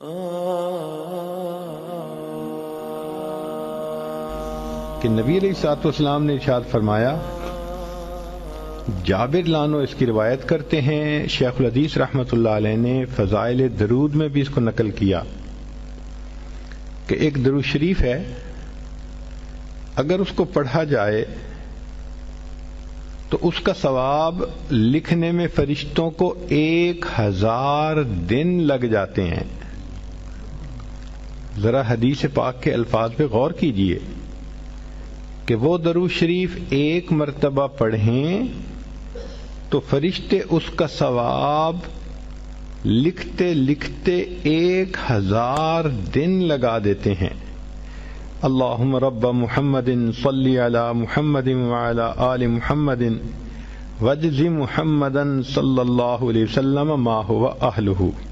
کہ نبی علیہ الصلوۃ والسلام نے ارشاد فرمایا، جابر لانو اس کی روایت کرتے ہیں، شیخ الحدیث رحمۃ اللہ علیہ نے فضائل درود میں بھی اس کو نقل کیا کہ ایک درود شریف ہے، اگر اس کو پڑھا جائے تو اس کا ثواب لکھنے میں فرشتوں کو 1000 دن لگ جاتے ہیں۔ ذرا حدیث پاک کے الفاظ پہ غور کیجئے کہ وہ درود شریف ایک مرتبہ پڑھیں تو فرشتے اس کا ثواب لکھتے لکھتے 1000 دن لگا دیتے ہیں۔ اللہم رب محمد صلی علی محمد وعلی آل محمد واجز محمدا صلی اللہ علیہ وسلم ما هو اہلہ۔